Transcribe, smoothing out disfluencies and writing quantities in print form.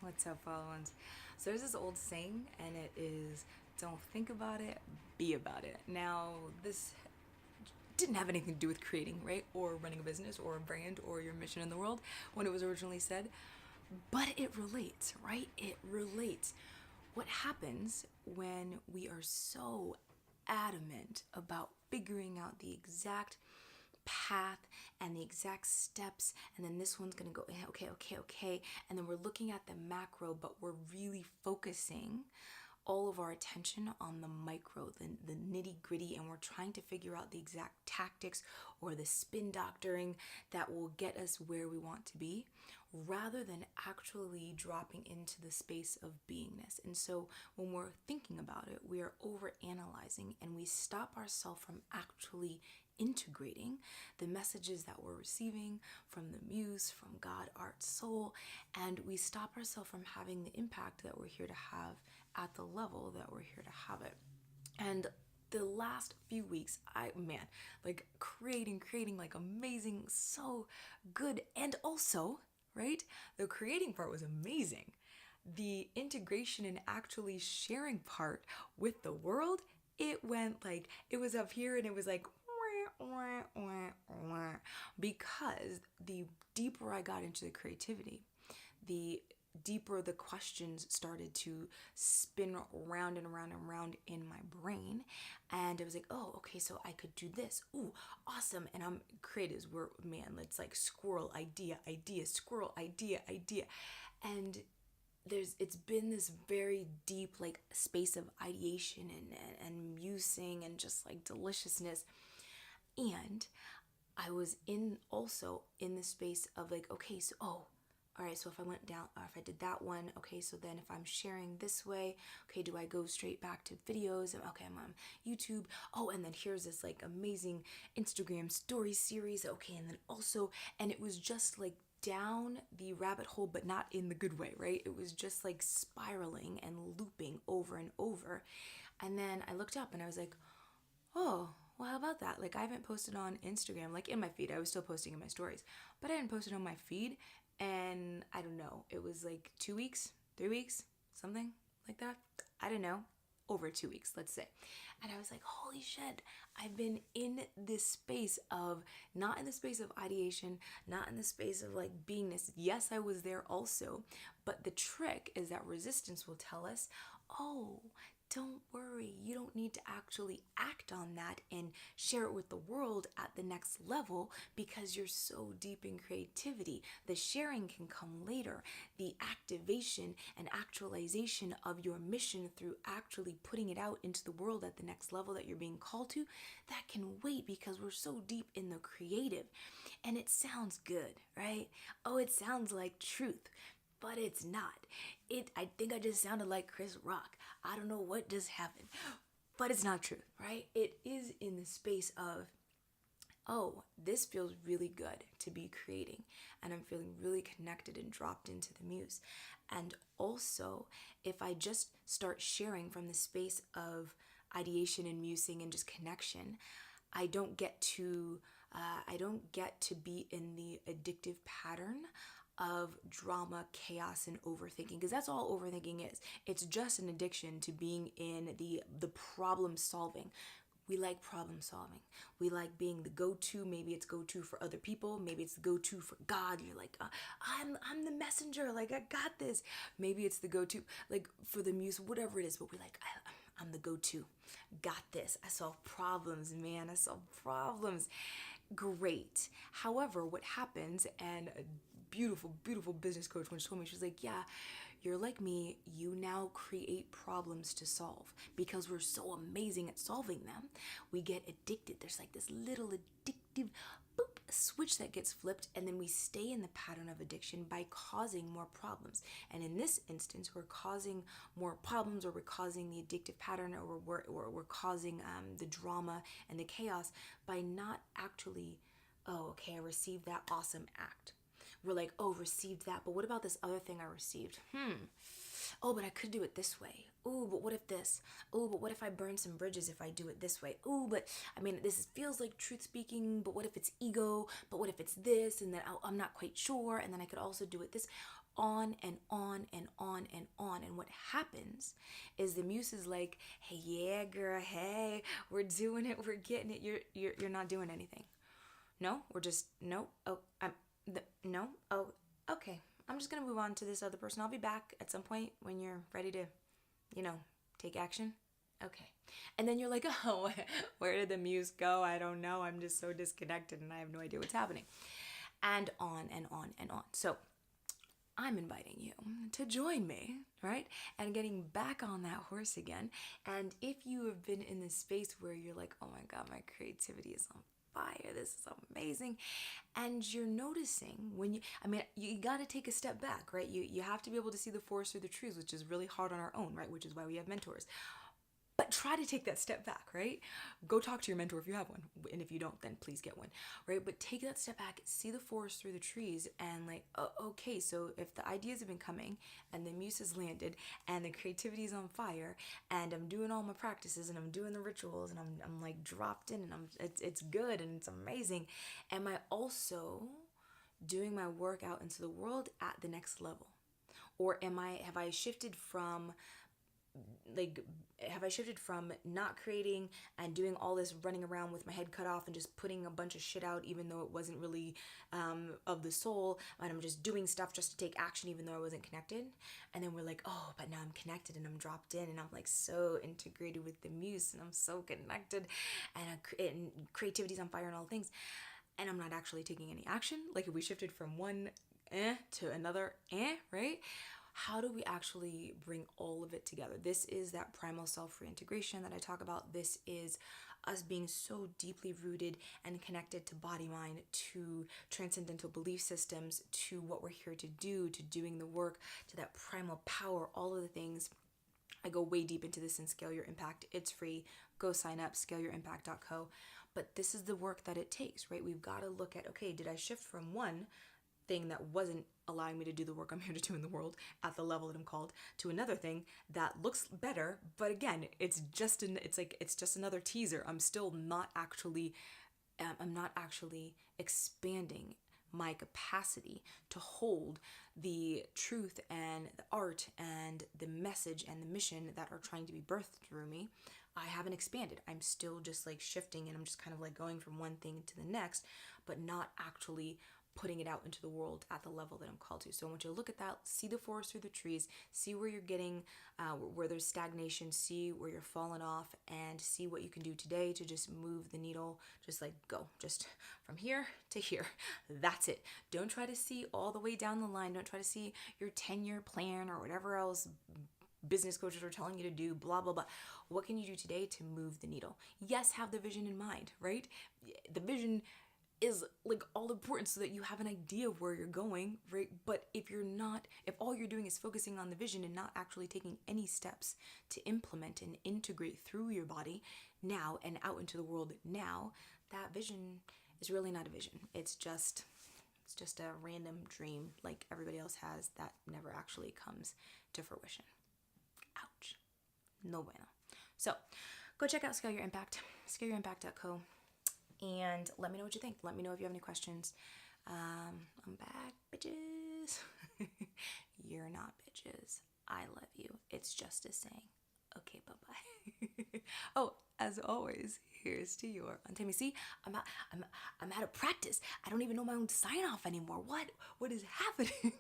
What's up, followers? So there's this old saying, and it is, don't think about it, be about it. Now, this didn't have anything to do with creating, right? Or running a business or a brand or your mission in the world when it was originally said. But it relates, right? It relates. What happens when we are so adamant about figuring out the exact path and the exact steps, and then this one's gonna go okay, and then we're looking at the macro, but we're really focusing all of our attention on the micro, the nitty gritty, and we're trying to figure out the exact tactics or the spin doctoring that will get us where we want to be, rather than actually dropping into the space of beingness. And so when we're thinking about it, we are over analyzing and we stop ourselves from actually integrating the messages that we're receiving from the muse, from God, art, soul, and we stop ourselves from having the impact that we're here to have at the level that we're here to have it. And the last few weeks, like creating like amazing, so good. And also, right, the creating part was amazing. The integration and actually sharing part with the world, it went like, it was up here and it was like, because the deeper I got into the creativity, the deeper the questions started to spin around and around and around in my brain. And I was like, oh, okay, so I could do this. Ooh, awesome. And I'm creatives, it's like squirrel, idea, squirrel, idea. And it's been this very deep like space of ideation and musing and just like deliciousness. And I was also in the space of like, okay, so, all right, so if I went down, or if I did that one, okay, so then if I'm sharing this way, okay, do I go straight back to videos? Okay, I'm on YouTube. Oh, and then here's this like amazing Instagram story series. Okay, and then also, and it was just like down the rabbit hole, but not in the good way, right? It was just like spiraling and looping over and over. And then I looked up and I was like, oh, well, how about that? Like, I haven't posted on Instagram, like in my feed. I was still posting in my stories, but I hadn't posted on my feed. And I don't know, it was like 2 weeks, 3 weeks, something like that. I don't know, over 2 weeks, let's say. And I was like, holy shit, I've been in this space of, not in the space of ideation, not in the space of like beingness. Yes, I was there also, but the trick is that resistance will tell us, oh, don't worry, you don't need to actually act on that and share it with the world at the next level because you're so deep in creativity. The sharing can come later. The activation and actualization of your mission through actually putting it out into the world at the next level that you're being called to, that can wait because we're so deep in the creative. And it sounds good, right? Oh, it sounds like truth, but it's not. I think I just sounded like Chris Rock. I don't know what just happened, but it's not true, right? It is in the space of, oh, this feels really good to be creating, and I'm feeling really connected and dropped into the muse. And also, if I just start sharing from the space of ideation and musing and just connection, I don't get to be in the addictive pattern of drama, chaos, and overthinking, because that's all overthinking is. It's just an addiction to being in the problem solving. We like problem solving. We like being the go-to. Maybe it's go-to for other people. Maybe it's the go-to for God. You're like, I'm the messenger. Like, I got this. Maybe it's the go-to, like for the muse, whatever it is. But we like, I'm the go-to. Got this. I solve problems, man. I solve problems. Great. However, what happens, and a beautiful business coach once told me, she's like, yeah, you're like me. You now create problems to solve because we're so amazing at solving them. We get addicted. There's like this little addictive boop switch that gets flipped, and then we stay in the pattern of addiction by causing more problems. And in this instance, we're causing more problems, or we're causing the addictive pattern, or we're causing the drama and the chaos by not actually, oh, okay, I received that awesome act. We're like, oh, received that, but what about this other thing I received? Oh, but I could do it this way. Oh, but what if this? Oh, but what if I burn some bridges if I do it this way? Oh, but I mean, this feels like truth speaking, but what if it's ego? But what if it's this? And then I'm not quite sure. And then I could also do it this. on and on and on and on. And what happens is the muse is like, hey, yeah, girl, hey, we're doing it, we're getting it. You're not doing anything. No, we're just no. Oh, no. Oh, okay. I'm just gonna move on to this other person. I'll be back at some point when you're ready to, you know, take action. Okay. And then you're like, oh, where did the muse go? I don't know. I'm just so disconnected and I have no idea what's happening. And on and on and on. So I'm inviting you to join me, right? And getting back on that horse again. And if you have been in this space where you're like, oh my God, my creativity is on fire, this is amazing, and you're noticing when you got to take a step back, right? You have to be able to see the forest through the trees, which is really hard on our own, right? Which is why we have mentors. But try to take that step back, right? Go talk to your mentor if you have one. And if you don't, then please get one, right? But take that step back, see the forest through the trees, and like, oh, okay, so if the ideas have been coming and the muse has landed and the creativity is on fire and I'm doing all my practices and I'm doing the rituals and I'm like dropped in and it's good and it's amazing. Am I also doing my work out into the world at the next level? Or have I shifted from like have I shifted from not creating and doing all this running around with my head cut off and just putting a bunch of shit out even though it wasn't really of the soul, and I'm just doing stuff just to take action even though I wasn't connected? And then we're like, oh, but now I'm connected and I'm dropped in and I'm like so integrated with the muse and I'm so connected and creativity's on fire and all things, and I'm not actually taking any action. Like if we shifted from one to another right? How do we actually bring all of it together? This is that primal self reintegration that I talk about. This is us being so deeply rooted and connected to body mind, to transcendental belief systems, to what we're here to do, to doing the work, to that primal power, all of the things. I go way deep into this in Scale Your Impact. It's free. Go sign up, scaleyouриmpact.co. But this is the work that it takes, right? We've got to look at, okay, did I shift from one thing that wasn't allowing me to do the work I'm here to do in the world at the level that I'm called, to another thing that looks better, but again, it's just another teaser. I'm not actually expanding my capacity to hold the truth and the art and the message and the mission that are trying to be birthed through me. I haven't expanded. I'm still just like shifting and I'm just kind of like going from one thing to the next, but not actually putting it out into the world at the level that I'm called to. So I want you to look at that, see the forest through the trees, see where you're getting, where there's stagnation, see where you're falling off, and see what you can do today to just move the needle, just like go, just from here to here. That's it. Don't try to see all the way down the line. Don't try to see your 10-year plan or whatever else business coaches are telling you to do, blah, blah, blah. What can you do today to move the needle? Yes, have the vision in mind, right? The vision is like all important so that you have an idea of where you're going, right? But if all you're doing is focusing on the vision and not actually taking any steps to implement and integrate through your body now and out into the world now, that vision is really not a vision. It's just a random dream like everybody else has that never actually comes to fruition. Ouch. No bueno. So go check out Scale Your Impact, scaleyouриmpact.co. And let me know what you think. Let me know if you have any questions. I'm back, bitches. You're not bitches. I love you. It's just a saying. Okay, bye-bye. Oh, as always, here's to your untamed me. See, I'm out of practice. I don't even know my own sign off anymore. What is happening?